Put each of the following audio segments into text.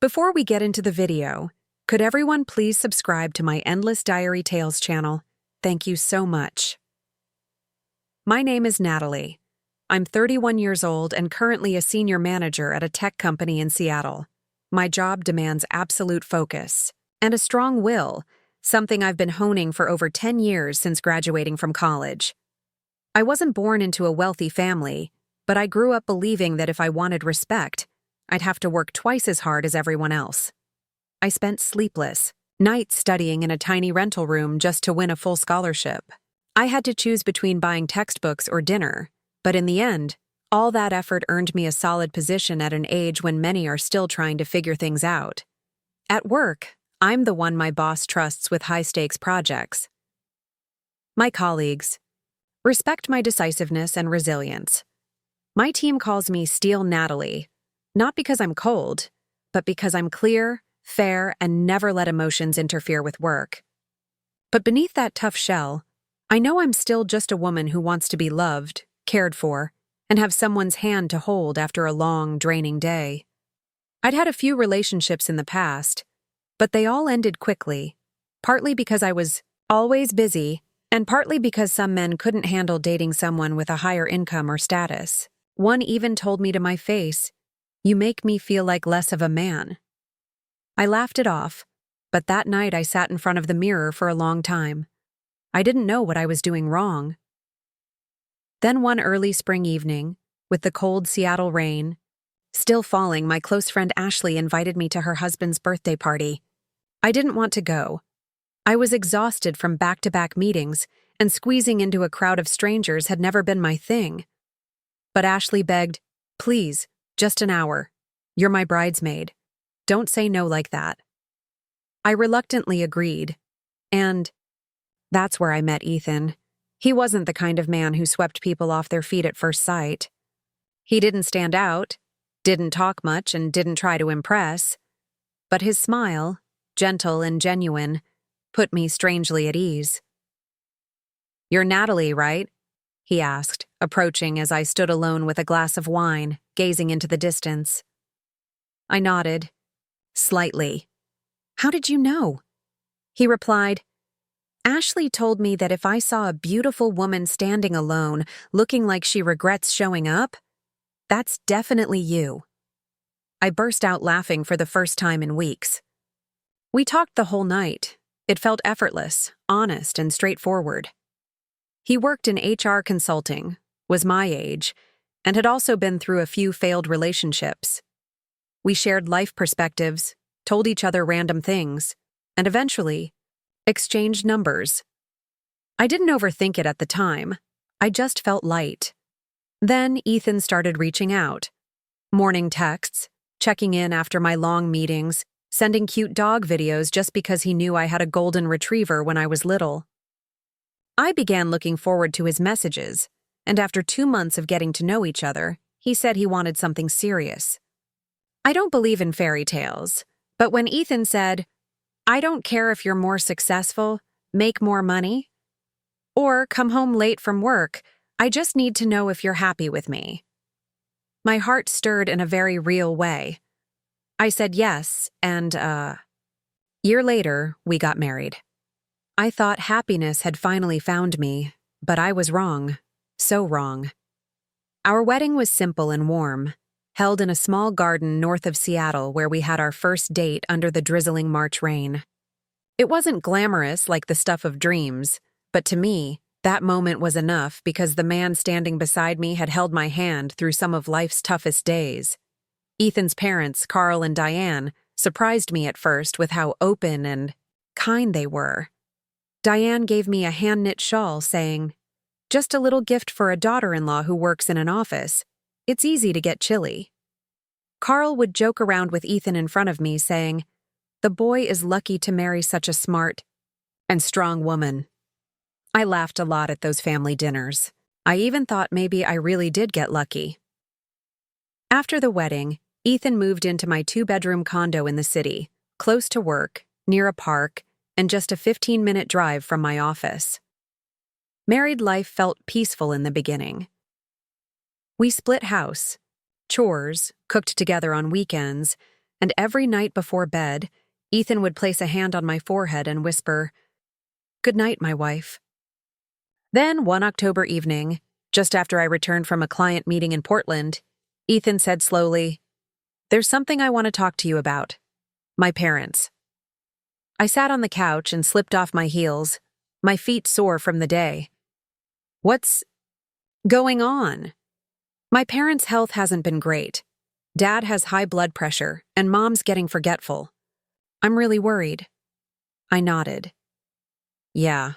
Before we get into the video, could everyone please subscribe to my Endless Diary Tales channel? Thank you so much. My name is Natalie. I'm 31 years old and currently a senior manager at a tech company in Seattle. My job demands absolute focus and a strong will, something I've been honing for over 10 years since graduating from college. I wasn't born into a wealthy family, but I grew up believing that if I wanted respect, I'd have to work twice as hard as everyone else. I spent sleepless nights studying in a tiny rental room just to win a full scholarship. I had to choose between buying textbooks or dinner, but in the end, all that effort earned me a solid position at an age when many are still trying to figure things out. At work, I'm the one my boss trusts with high-stakes projects. My colleagues respect my decisiveness and resilience. My team calls me Steel Natalie, not because I'm cold, but because I'm clear, fair, and never let emotions interfere with work. But beneath that tough shell, I know I'm still just a woman who wants to be loved, cared for, and have someone's hand to hold after a long, draining day. I'd had a few relationships in the past, but they all ended quickly, partly because I was always busy, and partly because some men couldn't handle dating someone with a higher income or status. One even told me to my face, "You make me feel like less of a man." I laughed it off, but that night I sat in front of the mirror for a long time. I didn't know what I was doing wrong. Then one early spring evening, with the cold Seattle rain still falling, my close friend Ashley invited me to her husband's birthday party. I didn't want to go. I was exhausted from back-to-back meetings, and squeezing into a crowd of strangers had never been my thing. But Ashley begged, "Please, just an hour. You're my bridesmaid. Don't say no like that." I reluctantly agreed, and that's where I met Ethan. He wasn't the kind of man who swept people off their feet at first sight. He didn't stand out, didn't talk much, and didn't try to impress. But his smile, gentle and genuine, put me strangely at ease. "You're Natalie, right?" he asked, approaching as I stood alone with a glass of wine, gazing into the distance. I nodded, slightly. "How did you know?" He replied, "Ashley told me that if I saw a beautiful woman standing alone, looking like she regrets showing up, that's definitely you." I burst out laughing for the first time in weeks. We talked the whole night. It felt effortless, honest, and straightforward. He worked in HR consulting, was my age, and had also been through a few failed relationships. We shared life perspectives, told each other random things, and eventually exchanged numbers. I didn't overthink it at the time. I just felt light. Then Ethan started reaching out. Morning texts, checking in after my long meetings, sending cute dog videos just because he knew I had a golden retriever when I was little. I began looking forward to his messages, and after 2 months of getting to know each other, he said he wanted something serious. I don't believe in fairy tales, but when Ethan said, "I don't care if you're more successful, make more money, or come home late from work, I just need to know if you're happy with me," my heart stirred in a very real way. I said yes, and year later, we got married. I thought happiness had finally found me, but I was wrong. So wrong. Our wedding was simple and warm, held in a small garden north of Seattle where we had our first date under the drizzling March rain. It wasn't glamorous like the stuff of dreams, but to me, that moment was enough because the man standing beside me had held my hand through some of life's toughest days. Ethan's parents, Carl and Diane, surprised me at first with how open and kind they were. Diane gave me a hand-knit shawl saying, "Just a little gift for a daughter-in-law who works in an office. It's easy to get chilly." Carl would joke around with Ethan in front of me saying, "The boy is lucky to marry such a smart and strong woman." I laughed a lot at those family dinners. I even thought maybe I really did get lucky. After the wedding, Ethan moved into my 2-bedroom condo in the city, close to work, near a park, and just a 15-minute drive from my office. Married life felt peaceful in the beginning. We split house, chores, cooked together on weekends, and every night before bed, Ethan would place a hand on my forehead and whisper, "Good night, my wife." Then, one October evening, just after I returned from a client meeting in Portland, Ethan said slowly, "There's something I want to talk to you about. My parents." I sat on the couch and slipped off my heels, my feet sore from the day. "What's going on?" "My parents' health hasn't been great. Dad has high blood pressure, and Mom's getting forgetful. I'm really worried." I nodded. "Yeah,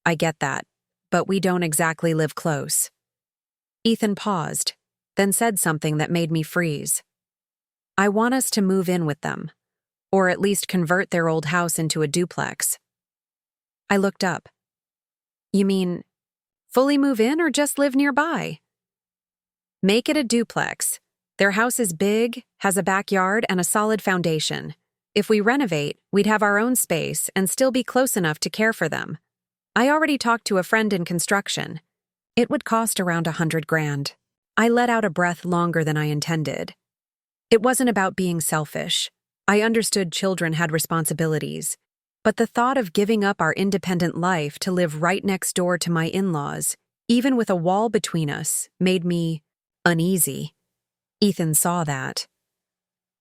I get that, but we don't exactly live close." Ethan paused, then said something that made me freeze. "I want us to move in with them, or at least convert their old house into a duplex." I looked up. "You mean fully move in or just live nearby?" "Make it a duplex. Their house is big, has a backyard, and a solid foundation. If we renovate, we'd have our own space and still be close enough to care for them. I already talked to a friend in construction. It would cost around $100,000. I let out a breath longer than I intended. It wasn't about being selfish. I understood children had responsibilities, but the thought of giving up our independent life to live right next door to my in-laws, even with a wall between us, made me uneasy. Ethan saw that.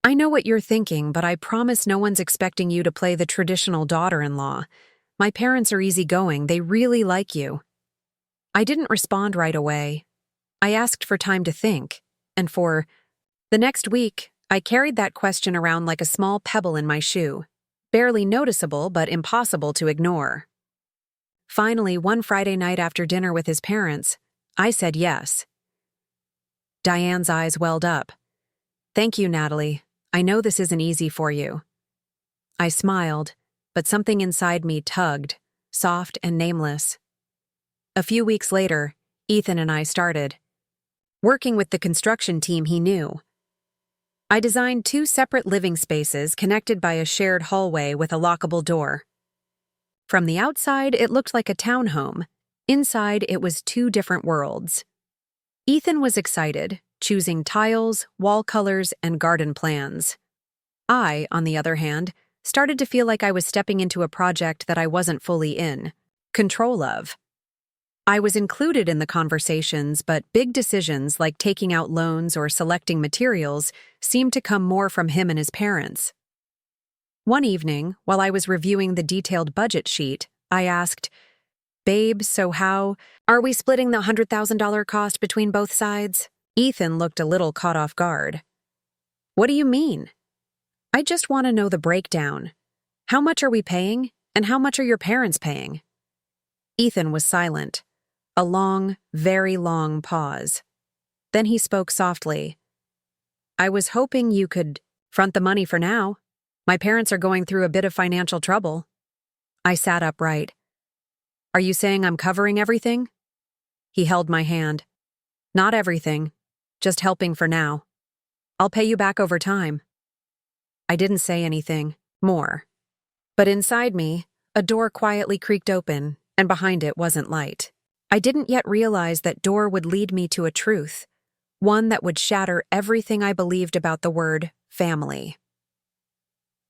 "I know what you're thinking, but I promise no one's expecting you to play the traditional daughter-in-law. My parents are easygoing, they really like you." I didn't respond right away. I asked for time to think, and for the next week, I carried that question around like a small pebble in my shoe, barely noticeable but impossible to ignore. Finally, one Friday night after dinner with his parents, I said yes. Diane's eyes welled up. "Thank you, Natalie. I know this isn't easy for you." I smiled, but something inside me tugged, soft and nameless. A few weeks later, Ethan and I started working with the construction team he knew. I designed 2 separate living spaces connected by a shared hallway with a lockable door. From the outside, it looked like a townhome. Inside, it was 2 different worlds. Ethan was excited, choosing tiles, wall colors, and garden plans. I, on the other hand, started to feel like I was stepping into a project that I wasn't fully in control of. I was included in the conversations, but big decisions like taking out loans or selecting materials seemed to come more from him and his parents. One evening, while I was reviewing the detailed budget sheet, I asked, "Babe, so how are we splitting the $100,000 cost between both sides?" Ethan looked a little caught off guard. "What do you mean?" "I just want to know the breakdown. How much are we paying, and how much are your parents paying?" Ethan was silent. A long, very long pause. Then he spoke softly. "I was hoping you could front the money for now. My parents are going through a bit of financial trouble." I sat upright. "Are you saying I'm covering everything?" He held my hand. "Not everything. Just helping for now. I'll pay you back over time." I didn't say anything more. But inside me, a door quietly creaked open, and behind it wasn't light. I didn't yet realize that door would lead me to a truth, one that would shatter everything I believed about the word family.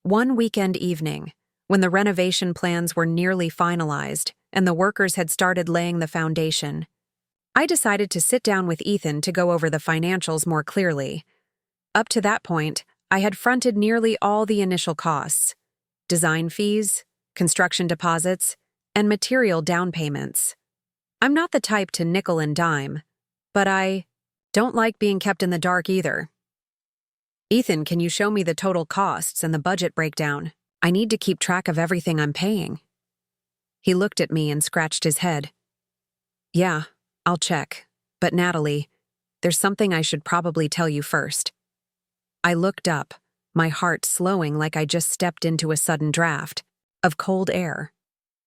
One weekend evening, when the renovation plans were nearly finalized and the workers had started laying the foundation, I decided to sit down with Ethan to go over the financials more clearly. Up to that point, I had fronted nearly all the initial costs: design fees, construction deposits, and material down payments. I'm not the type to nickel and dime, but I don't like being kept in the dark either. "Ethan, can you show me the total costs and the budget breakdown? I need to keep track of everything I'm paying." He looked at me and scratched his head. "Yeah, I'll check. But Natalie, there's something I should probably tell you first." I looked up, my heart slowing like I just stepped into a sudden draft of cold air.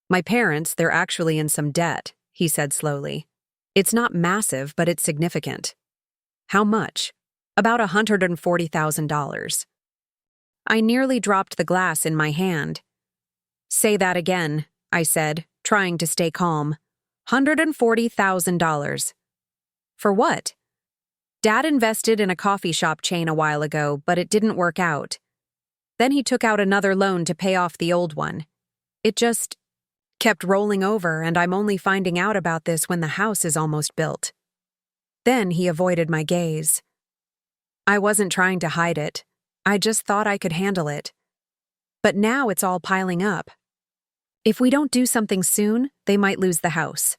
"My parents, they're actually in some debt," he said slowly. "It's not massive, but it's significant." "How much?" "About $140,000. I nearly dropped the glass in my hand. "Say that again," I said, trying to stay calm. $140,000. "For what?" "Dad invested in a coffee shop chain a while ago, but it didn't work out. Then he took out another loan to pay off the old one. It just kept rolling over, and I'm only finding out about this when the house is almost built. Then he avoided my gaze. I wasn't trying to hide it. I just thought I could handle it. But now it's all piling up. If we don't do something soon, they might lose the house.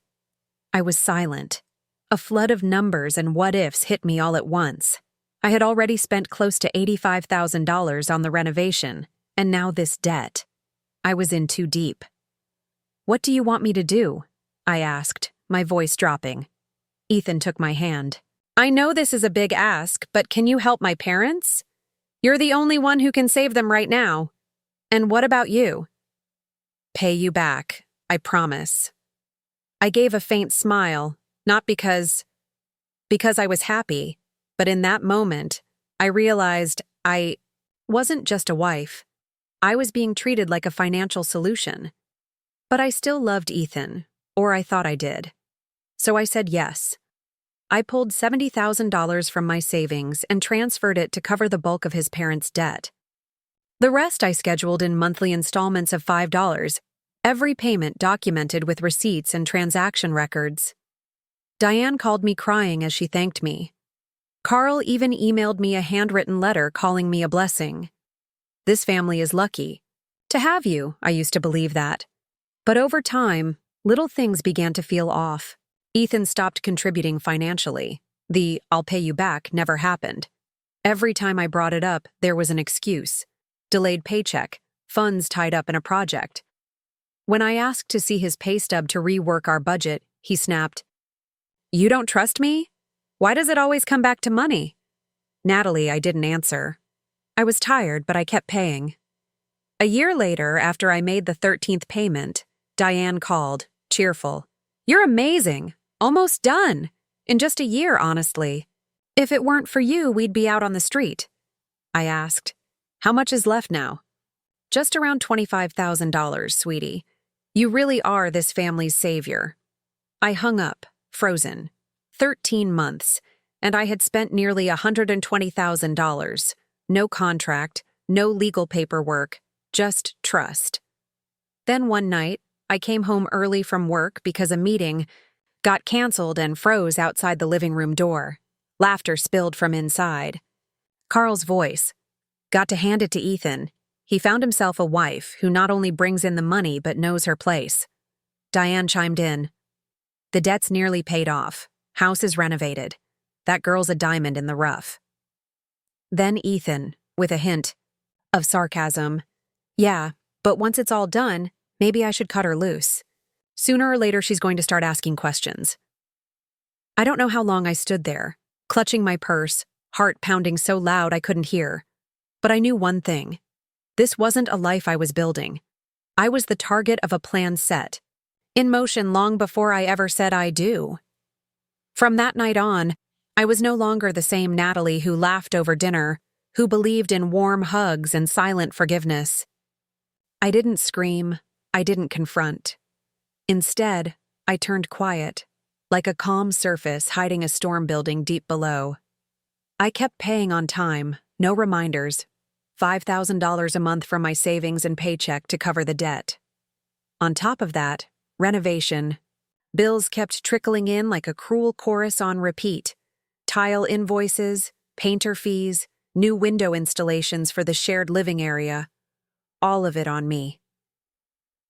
I was silent. A flood of numbers and what-ifs hit me all at once. I had already spent close to $85,000 on the renovation, and now this debt. I was in too deep. "What do you want me to do?" I asked, my voice dropping. Ethan took my hand. "I know this is a big ask, but can you help my parents? You're the only one who can save them right now. And what about you?" "Pay you back, I promise." I gave a faint smile, not because I was happy, but in that moment, I realized I wasn't just a wife. I was being treated like a financial solution. But I still loved Ethan, or I thought I did. So I said yes. I pulled $70,000 from my savings and transferred it to cover the bulk of his parents' debt. The rest I scheduled in monthly installments of $5, every payment documented with receipts and transaction records. Diane called me crying as she thanked me. Carl even emailed me a handwritten letter calling me a blessing. This family is lucky. To have you, I used to believe that. But over time, little things began to feel off. Ethan stopped contributing financially. The "I'll pay you back" never happened. Every time I brought it up, there was an excuse. Delayed paycheck, funds tied up in a project. When I asked to see his pay stub to rework our budget, he snapped, "You don't trust me? Why does it always come back to money?" Natalie, I didn't answer. I was tired, but I kept paying. A year later, after I made the 13th payment, Diane called, cheerful. "You're amazing. Almost done. In just a year, honestly. If it weren't for you, we'd be out on the street." I asked, "How much is left now?" "Just around $25,000, sweetie. You really are this family's savior." I hung up, frozen. 13 months, and I had spent nearly $120,000. No contract, no legal paperwork, just trust. Then one night, I came home early from work because a meeting got canceled and froze outside the living room door. Laughter spilled from inside. Carl's voice. "Got to hand it to Ethan. He found himself a wife who not only brings in the money but knows her place." Diane chimed in. "The debt's nearly paid off. House is renovated. That girl's a diamond in the rough." Then Ethan, with a hint of sarcasm. "Yeah, but once it's all done, maybe I should cut her loose. Sooner or later she's going to start asking questions." I don't know how long I stood there, clutching my purse, heart pounding so loud I couldn't hear. But I knew one thing. This wasn't a life I was building. I was the target of a plan set, in motion long before I ever said I do. From that night on, I was no longer the same Natalie who laughed over dinner, who believed in warm hugs and silent forgiveness. I didn't scream. I didn't confront. Instead, I turned quiet, like a calm surface hiding a storm building deep below. I kept paying on time, no reminders, $5,000 a month from my savings and paycheck to cover the debt. On top of that, renovation. Bills kept trickling in like a cruel chorus on repeat. Tile invoices, painter fees, new window installations for the shared living area. All of it on me.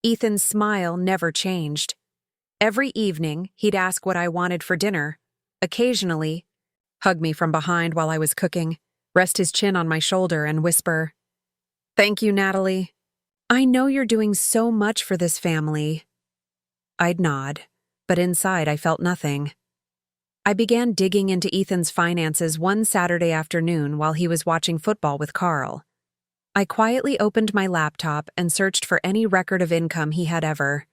Ethan's smile never changed. Every evening, he'd ask what I wanted for dinner. Occasionally, hug me from behind while I was cooking, rest his chin on my shoulder and whisper, "Thank you, Natalie. I know you're doing so much for this family." I'd nod, but inside I felt nothing. I began digging into Ethan's finances one Saturday afternoon while he was watching football with Carl. I quietly opened my laptop and searched for any record of income he had ever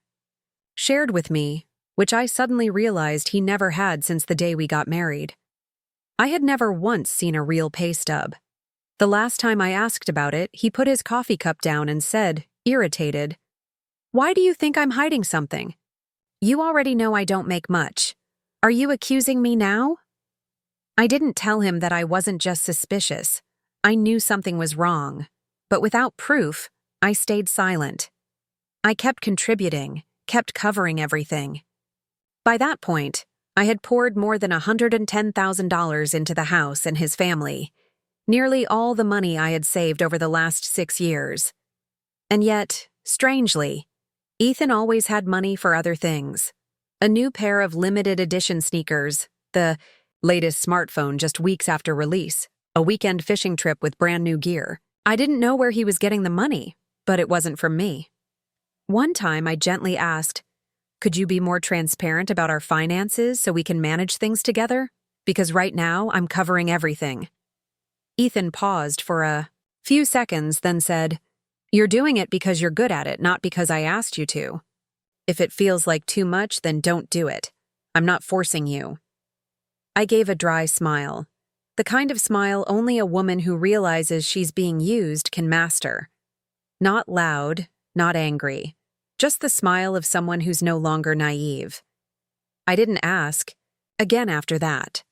shared with me, which I suddenly realized he never had since the day we got married. I had never once seen a real pay stub. The last time I asked about it, he put his coffee cup down and said, irritated, "Why do you think I'm hiding something? You already know I don't make much. Are you accusing me now?" I didn't tell him that I wasn't just suspicious. I knew something was wrong. But without proof, I stayed silent. I kept contributing, kept covering everything. By that point, I had poured more than $110,000 into the house and his family, nearly all the money I had saved over the last 6 years. And yet, strangely, Ethan always had money for other things. A new pair of limited edition sneakers, the latest smartphone just weeks after release, a weekend fishing trip with brand new gear. I didn't know where he was getting the money, but it wasn't from me. One time I gently asked, "Could you be more transparent about our finances so we can manage things together? Because right now I'm covering everything." Ethan paused for a few seconds, then said, "You're doing it because you're good at it, not because I asked you to. If it feels like too much, then don't do it. I'm not forcing you." I gave a dry smile, the kind of smile only a woman who realizes she's being used can master. Not loud, not angry, just the smile of someone who's no longer naive. I didn't ask again after that.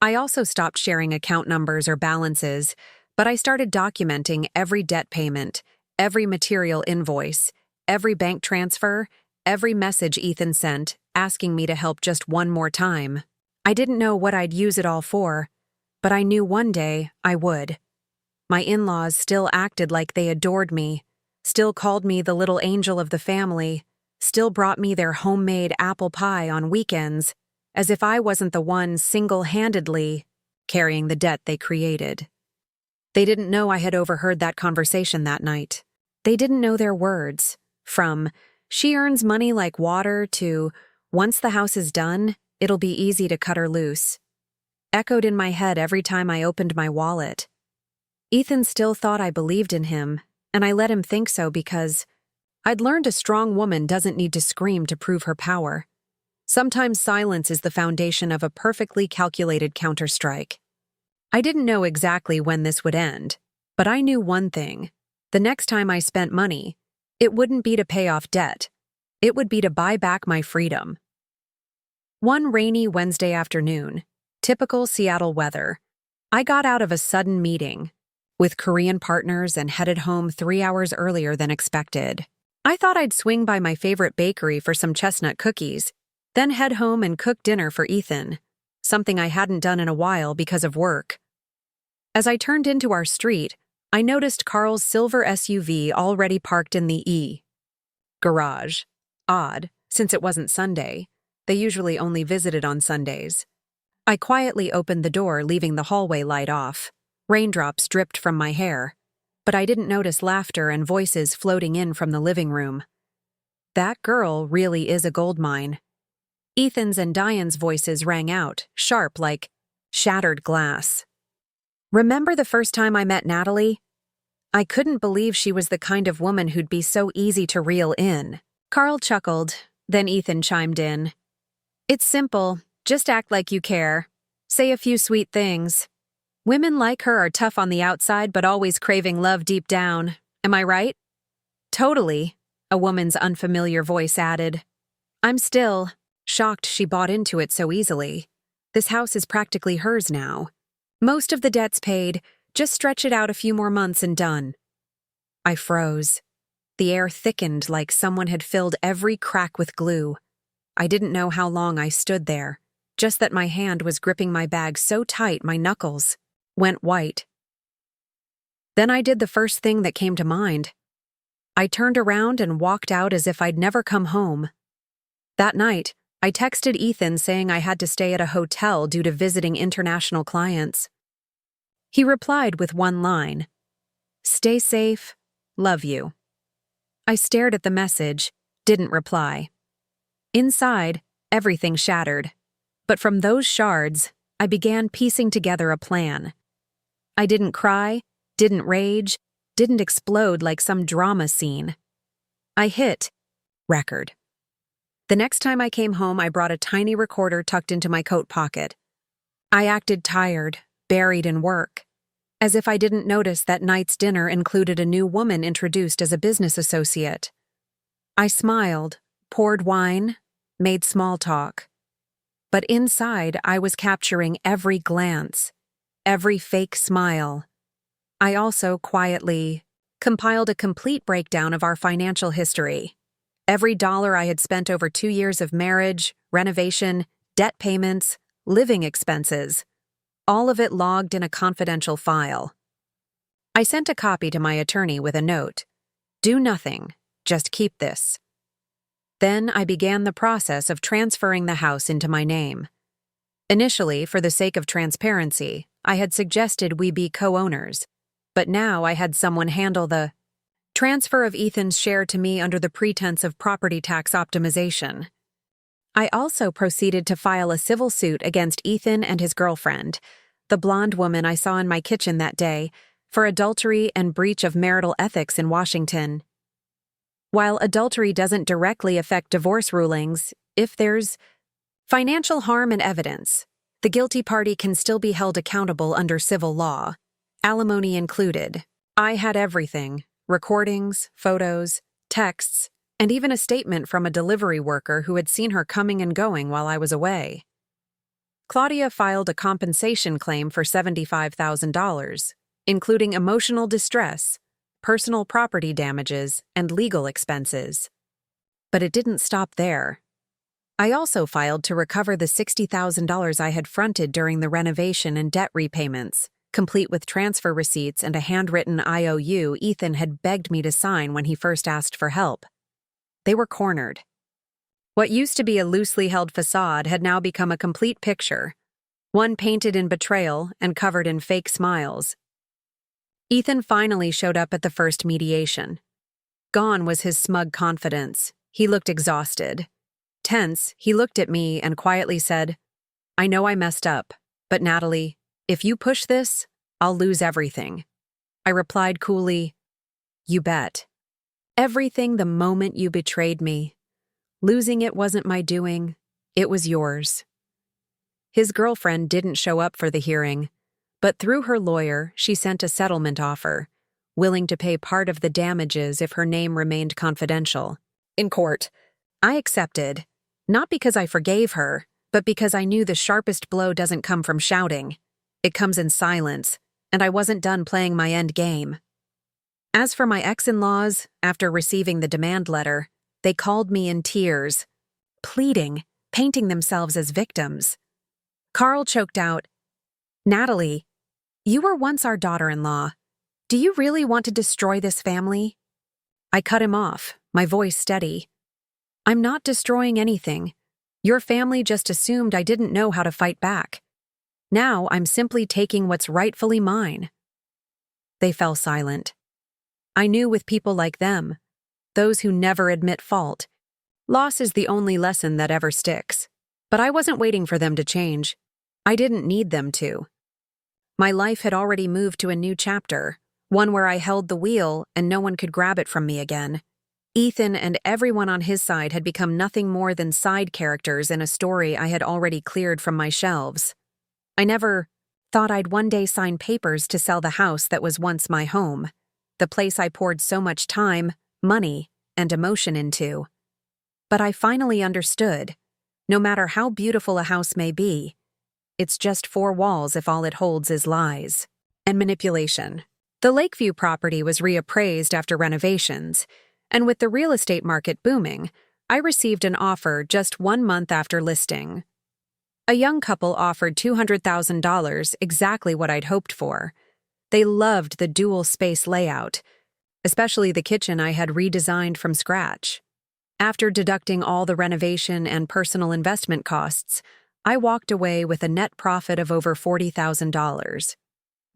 I also stopped sharing account numbers or balances, but I started documenting every debt payment, every material invoice, every bank transfer, every message Ethan sent, asking me to help just one more time. I didn't know what I'd use it all for, but I knew one day I would. My in-laws still acted like they adored me, still called me the little angel of the family, still brought me their homemade apple pie on weekends, as if I wasn't the one single-handedly carrying the debt they created. They didn't know I had overheard that conversation that night. They didn't know their words, from "she earns money like water" to "once the house is done, it'll be easy to cut her loose," echoed in my head every time I opened my wallet. Ethan still thought I believed in him, and I let him think so because I'd learned a strong woman doesn't need to scream to prove her power. Sometimes silence is the foundation of a perfectly calculated counterstrike. I didn't know exactly when this would end, but I knew one thing. The next time I spent money, it wouldn't be to pay off debt. It would be to buy back my freedom. One rainy Wednesday afternoon, typical Seattle weather, I got out of a sudden meeting with Korean partners and headed home 3 hours earlier than expected. I thought I'd swing by my favorite bakery for some chestnut cookies, then head home and cook dinner for Ethan, something I hadn't done in a while because of work. As I turned into our street, I noticed Carl's silver SUV already parked in the garage. Odd, since it wasn't Sunday. They usually only visited on Sundays. I quietly opened the door, leaving the hallway light off. Raindrops dripped from my hair, but I didn't notice laughter and voices floating in from the living room. That girl really is a goldmine. Ethan's and Diane's voices rang out, sharp like shattered glass. "Remember the first time I met Natalie? I couldn't believe she was the kind of woman who'd be so easy to reel in." Carl chuckled, then Ethan chimed in. "It's simple. Just act like you care. Say a few sweet things. Women like her are tough on the outside but always craving love deep down. Am I right?" "Totally," a woman's unfamiliar voice added. I'm still shocked she bought into it so easily. This house is practically hers now. Most of the debt's paid, just stretch it out a few more months and done. I froze. The air thickened like someone had filled every crack with glue. I didn't know how long I stood there, just that my hand was gripping my bag so tight my knuckles went white. Then I did the first thing that came to mind. I turned around and walked out as if I'd never come home. That night, I texted Ethan saying I had to stay at a hotel due to visiting international clients. He replied with one line, "Stay safe, love you." I stared at the message, didn't reply. Inside, everything shattered. But from those shards, I began piecing together a plan. I didn't cry, didn't rage, didn't explode like some drama scene. I hit record. The next time I came home, I brought a tiny recorder tucked into my coat pocket. I acted tired, buried in work, as if I didn't notice that night's dinner included a new woman introduced as a business associate. I smiled, poured wine, made small talk. But inside, I was capturing every glance, every fake smile. I also quietly compiled a complete breakdown of our financial history. Every dollar I had spent over 2 years of marriage, renovation, debt payments, living expenses, all of it logged in a confidential file. I sent a copy to my attorney with a note. Do nothing, just keep this. Then I began the process of transferring the house into my name. Initially, for the sake of transparency, I had suggested we be co-owners, but now I had someone handle the transfer of Ethan's share to me under the pretense of property tax optimization. I also proceeded to file a civil suit against Ethan and his girlfriend, the blonde woman I saw in my kitchen that day, for adultery and breach of marital ethics in Washington. While adultery doesn't directly affect divorce rulings, if there's financial harm and evidence, the guilty party can still be held accountable under civil law, alimony included. I had everything: recordings, photos, texts, and even a statement from a delivery worker who had seen her coming and going while I was away. Claudia filed a compensation claim for $75,000, including emotional distress, personal property damages, and legal expenses. But it didn't stop there. I also filed to recover the $60,000 I had fronted during the renovation and debt repayments, complete with transfer receipts and a handwritten IOU Ethan had begged me to sign when he first asked for help. They were cornered. What used to be a loosely held facade had now become a complete picture, one painted in betrayal and covered in fake smiles. Ethan finally showed up at the first mediation. Gone was his smug confidence. He looked exhausted. Tense, he looked at me and quietly said, "I know I messed up, but Natalie, if you push this, I'll lose everything." I replied coolly, "You bet. Everything the moment you betrayed me. Losing it wasn't my doing, it was yours." His girlfriend didn't show up for the hearing, but through her lawyer, she sent a settlement offer, willing to pay part of the damages if her name remained confidential. In court, I accepted, not because I forgave her, but because I knew the sharpest blow doesn't come from shouting. It comes in silence, and I wasn't done playing my end game. As for my ex-in-laws, after receiving the demand letter, they called me in tears, pleading, painting themselves as victims. Carl choked out, "Natalie, you were once our daughter-in-law. Do you really want to destroy this family?" I cut him off, my voice steady. "I'm not destroying anything. Your family just assumed I didn't know how to fight back. Now I'm simply taking what's rightfully mine." They fell silent. I knew with people like them, those who never admit fault, loss is the only lesson that ever sticks. But I wasn't waiting for them to change. I didn't need them to. My life had already moved to a new chapter, one where I held the wheel and no one could grab it from me again. Ethan and everyone on his side had become nothing more than side characters in a story I had already cleared from my shelves. I never thought I'd one day sign papers to sell the house that was once my home, the place I poured so much time, money, and emotion into. But I finally understood. No matter how beautiful a house may be, it's just 4 walls if all it holds is lies and manipulation. The Lakeview property was reappraised after renovations, and with the real estate market booming, I received an offer just 1 month after listing. A young couple offered $200,000, exactly what I'd hoped for. They loved the dual-space layout, especially the kitchen I had redesigned from scratch. After deducting all the renovation and personal investment costs, I walked away with a net profit of over $40,000.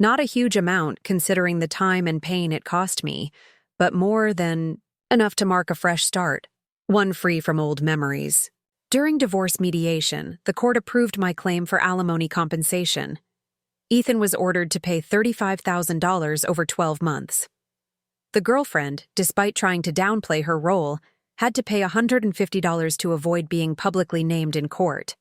Not a huge amount considering the time and pain it cost me, but more than enough to mark a fresh start, one free from old memories. During divorce mediation, the court approved my claim for alimony compensation. Ethan was ordered to pay $35,000 over 12 months. The girlfriend, despite trying to downplay her role, had to pay $150 to avoid being publicly named in court.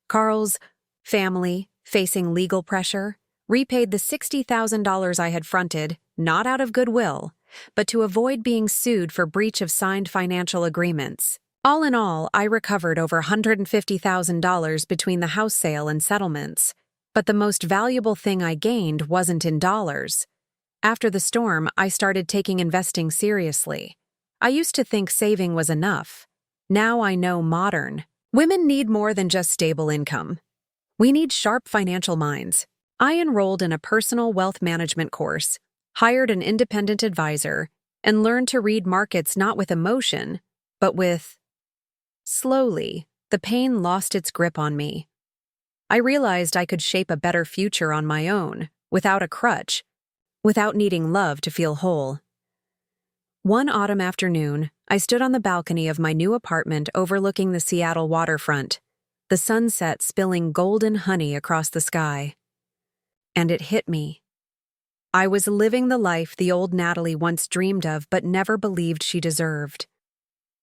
Carl's family, facing legal pressure, repaid the $60,000 I had fronted, not out of goodwill, but to avoid being sued for breach of signed financial agreements. All in all, I recovered over $150,000 between the house sale and settlements, but the most valuable thing I gained wasn't in dollars. After the storm, I started taking investing seriously. I used to think saving was enough. Now I know modern women need more than just stable income. We need sharp financial minds. I enrolled in a personal wealth management course, hired an independent advisor, and learned to read markets not with emotion, but with... Slowly, the pain lost its grip on me. I realized I could shape a better future on my own, without a crutch, without needing love to feel whole. One autumn afternoon, I stood on the balcony of my new apartment overlooking the Seattle waterfront, the sunset spilling golden honey across the sky. And it hit me. I was living the life the old Natalie once dreamed of but never believed she deserved.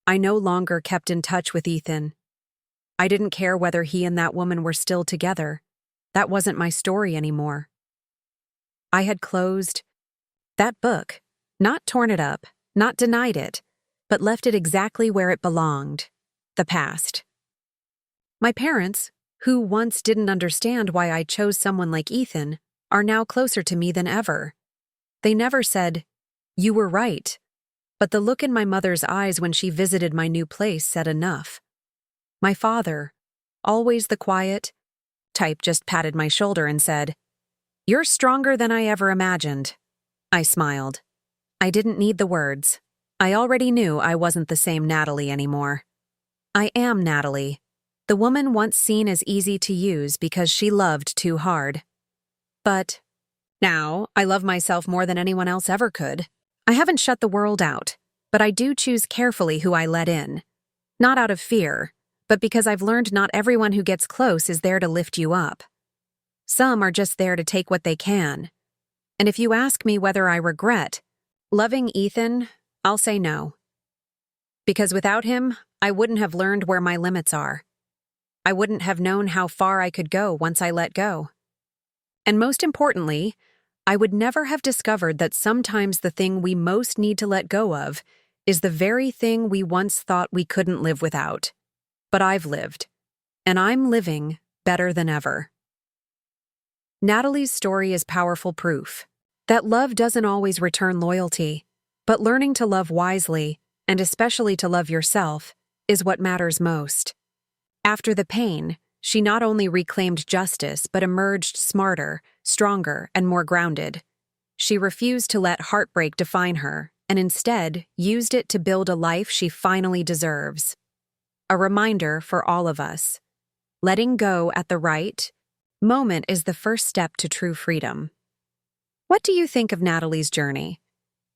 I no longer kept in touch with Ethan. I didn't care whether he and that woman were still together. That wasn't my story anymore. I had closed that book, not torn it up, not denied it, but left it exactly where it belonged, the past. My parents, who once didn't understand why I chose someone like Ethan, are now closer to me than ever. They never said, "You were right," but the look in my mother's eyes when she visited my new place said enough. My father, always the quiet type, just patted my shoulder and said, "You're stronger than I ever imagined." I smiled. I didn't need the words. I already knew I wasn't the same Natalie anymore. I am Natalie, the woman once seen as easy to use because she loved too hard. But now I love myself more than anyone else ever could. I haven't shut the world out, but I do choose carefully who I let in. Not out of fear, but because I've learned not everyone who gets close is there to lift you up. Some are just there to take what they can. And if you ask me whether I regret loving Ethan, I'll say no. Because without him, I wouldn't have learned where my limits are. I wouldn't have known how far I could go once I let go. And most importantly, I would never have discovered that sometimes the thing we most need to let go of is the very thing we once thought we couldn't live without. But I've lived, and I'm living better than ever. Natalie's story is powerful proof that love doesn't always return loyalty, but learning to love wisely, and especially to love yourself, is what matters most. After the pain, she not only reclaimed justice but emerged smarter, stronger, and more grounded. She refused to let heartbreak define her, and instead used it to build a life she finally deserves. A reminder for all of us. Letting go at the right moment is the first step to true freedom. What do you think of Natalie's journey?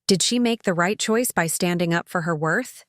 Did she make the right choice by standing up for her worth?